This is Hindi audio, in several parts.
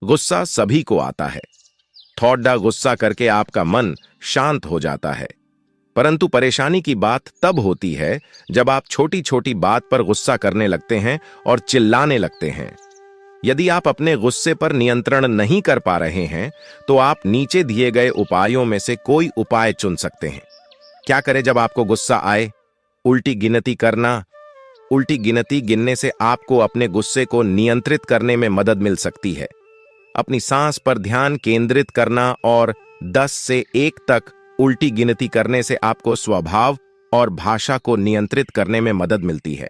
गुस्सा सभी को आता है। थोड़ा गुस्सा करके आपका मन शांत हो जाता है। परंतु परेशानी की बात तब होती है जब आप छोटी छोटी बात पर गुस्सा करने लगते हैं और चिल्लाने लगते हैं। यदि आप अपने गुस्से पर नियंत्रण नहीं कर पा रहे हैं तो आप नीचे दिए गए उपायों में से कोई उपाय चुन सकते हैं। क्या करें जब आपको गुस्सा आए? उल्टी गिनती करना। उल्टी गिनती गिनने से आपको अपने गुस्से को नियंत्रित करने में मदद मिल सकती है। अपनी सांस पर ध्यान केंद्रित करना और 10 से 1 तक उल्टी गिनती करने से आपको स्वभाव और भाषा को नियंत्रित करने में मदद मिलती है।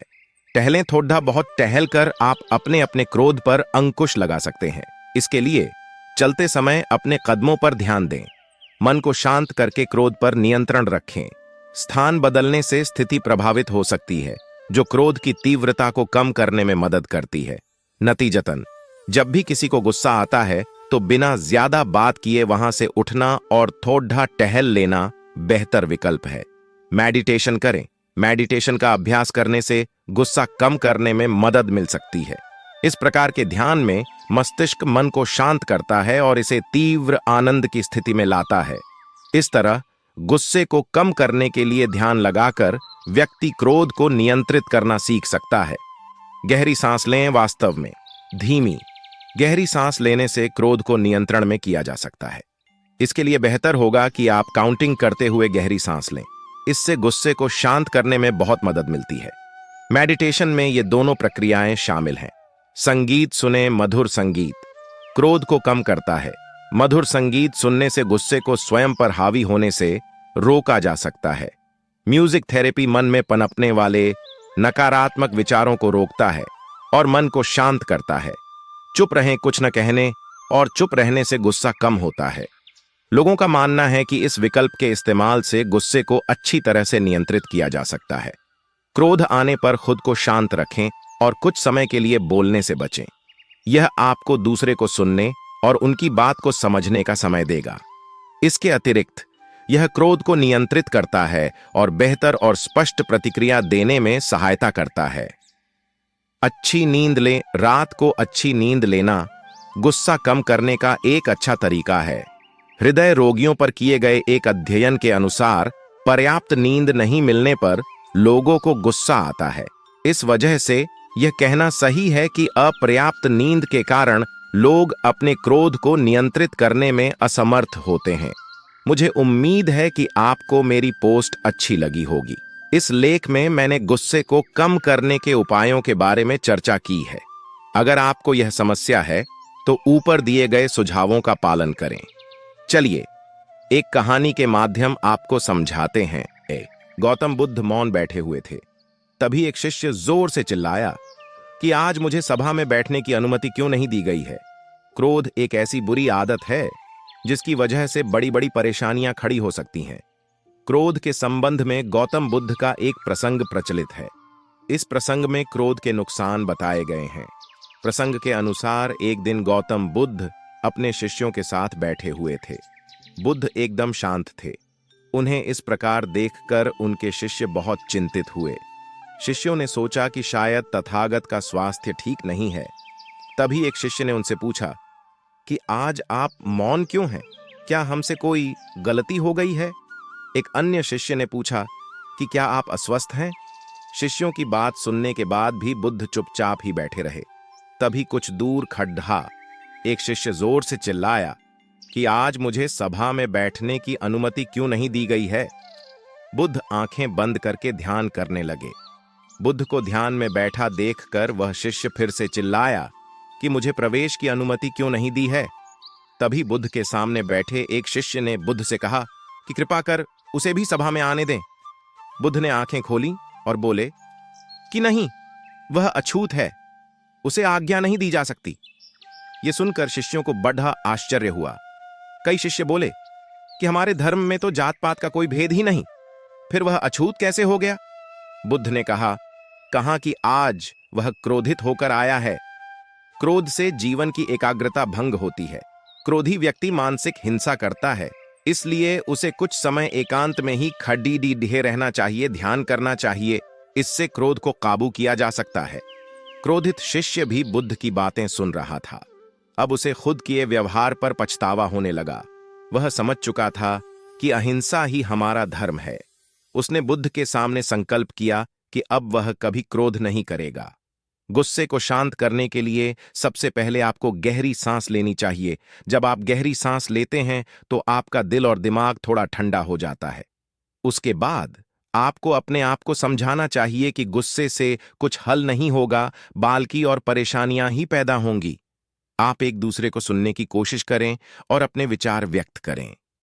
टहलें। थोड़ा बहुत टहल कर आप अपने अपने क्रोध पर अंकुश लगा सकते हैं। इसके लिए चलते समय अपने कदमों पर ध्यान दें। मन को शांत करके क्रोध पर नियंत्रण रखें। स्थान बदलने से स्थिति प्रभावित हो सकती है, जो क्रोध की तीव्रता को कम करने में मदद करती है। नतीजतन, जब भी किसी को गुस्सा आता है तो बिना ज्यादा बात किए वहां से उठना और थोड़ा टहल लेना बेहतर विकल्प है। मेडिटेशन करें। मेडिटेशन का अभ्यास करने से गुस्सा कम करने में मदद मिल सकती है। इस प्रकार के ध्यान में मस्तिष्क मन को शांत करता है और इसे तीव्र आनंद की स्थिति में लाता है। इस तरह गुस्से को कम करने के लिए ध्यान लगाकर व्यक्ति क्रोध को नियंत्रित करना सीख सकता है। गहरी सांस लें। वास्तव में धीमी गहरी सांस लेने से क्रोध को नियंत्रण में किया जा सकता है। इसके लिए बेहतर होगा कि आप काउंटिंग करते हुए गहरी सांस लें। इससे गुस्से को शांत करने में बहुत मदद मिलती है। मेडिटेशन में ये दोनों प्रक्रियाएं शामिल हैं। संगीत सुने। मधुर संगीत क्रोध को कम करता है। मधुर संगीत सुनने से गुस्से को स्वयं पर हावी होने से रोका जा सकता है। म्यूजिक थेरेपी मन में पनपने वाले नकारात्मक विचारों को रोकता है और मन को शांत करता है। चुप रहें। कुछ न कहने और चुप रहने से गुस्सा कम होता है। लोगों का मानना है कि इस विकल्प के इस्तेमाल से गुस्से को अच्छी तरह से नियंत्रित किया जा सकता है। क्रोध आने पर खुद को शांत रखें और कुछ समय के लिए बोलने से बचें। यह आपको दूसरे को सुनने और उनकी बात को समझने का समय देगा। इसके अतिरिक्त यह क्रोध को नियंत्रित करता है और बेहतर और स्पष्ट प्रतिक्रिया देने में सहायता करता है। अच्छी नींद लें। रात को अच्छी नींद लेना गुस्सा कम करने का एक अच्छा तरीका है। हृदय रोगियों पर किए गए एक अध्ययन के अनुसार पर्याप्त नींद नहीं मिलने पर लोगों को गुस्सा आता है। इस वजह से यह कहना सही है कि अपर्याप्त नींद के कारण लोग अपने क्रोध को नियंत्रित करने में असमर्थ होते हैं। मुझे उम्मीद है कि आपको मेरी पोस्ट अच्छी लगी होगी। इस लेख में मैंने गुस्से को कम करने के उपायों के बारे में चर्चा की है। अगर आपको यह समस्या है तो ऊपर दिए गए सुझावों का पालन करें। चलिए एक कहानी के माध्यम आपको समझाते हैं। गौतम बुद्ध मौन बैठे हुए थे। तभी एक शिष्य जोर से चिल्लाया कि आज मुझे सभा में बैठने की अनुमति क्यों नहीं दी गई है। क्रोध एक ऐसी बुरी आदत है जिसकी वजह से बड़ी बड़ी परेशानियां खड़ी हो सकती हैं। क्रोध के संबंध में गौतम बुद्ध का एक प्रसंग प्रचलित है। इस प्रसंग में क्रोध के नुकसान बताए गए हैं। प्रसंग के अनुसार एक दिन गौतम बुद्ध अपने शिष्यों के साथ बैठे हुए थे। बुद्ध एकदम शांत थे। उन्हें इस प्रकार देखकर उनके शिष्य बहुत चिंतित हुए। शिष्यों ने सोचा कि शायद तथागत का स्वास्थ्य ठीक नहीं है। तभी एक शिष्य ने उनसे पूछा कि आज आप मौन क्यों हैं? क्या हमसे कोई गलती हो गई है? एक अन्य शिष्य ने पूछा कि क्या आप अस्वस्थ हैं? शिष्यों की बात सुनने के बाद भी बुद्ध चुपचाप ही बैठे रहे। तभी कुछ दूर खड्डा एक शिष्य जोर से चिल्लाया कि आज मुझे सभा में बैठने की अनुमति क्यों नहीं दी गई है। बुद्ध आंखें बंद करके ध्यान करने लगे। बुद्ध को ध्यान में बैठा देखकर वह शिष्य फिर से चिल्लाया कि मुझे प्रवेश की अनुमति क्यों नहीं दी है। तभी बुद्ध के सामने बैठे एक शिष्य ने बुद्ध से कहा कि कृपा कर उसे भी सभा में आने दें। बुद्ध ने आंखें खोली और बोले कि नहीं, वह अछूत है, उसे आज्ञा नहीं दी जा सकती। यह सुनकर शिष्यों को बड़ा आश्चर्य हुआ। कई शिष्य बोले कि हमारे धर्म में तो जात पात का कोई भेद ही नहीं, फिर वह अछूत कैसे हो गया? बुद्ध ने कहा कि आज वह क्रोधित होकर आया है। क्रोध से जीवन की एकाग्रता भंग होती है। क्रोधी व्यक्ति मानसिक हिंसा करता है, इसलिए उसे कुछ समय एकांत में ही खड़ी रहना चाहिए, ध्यान करना चाहिए। इससे क्रोध को काबू किया जा सकता है। क्रोधित शिष्य भी बुद्ध की बातें सुन रहा था। अब उसे खुद किए व्यवहार पर पछतावा होने लगा। वह समझ चुका था कि अहिंसा ही हमारा धर्म है। उसने बुद्ध के सामने संकल्प किया कि अब वह कभी क्रोध नहीं करेगा। गुस्से को शांत करने के लिए सबसे पहले आपको गहरी सांस लेनी चाहिए। जब आप गहरी सांस लेते हैं तो आपका दिल और दिमाग थोड़ा ठंडा हो जाता है। उसके बाद आपको अपने आप को समझाना चाहिए कि गुस्से से कुछ हल नहीं होगा, बल्कि और परेशानियां ही पैदा होंगी। आप एक दूसरे को सुनने की कोशिश करें और अपने विचार व्यक्त करें।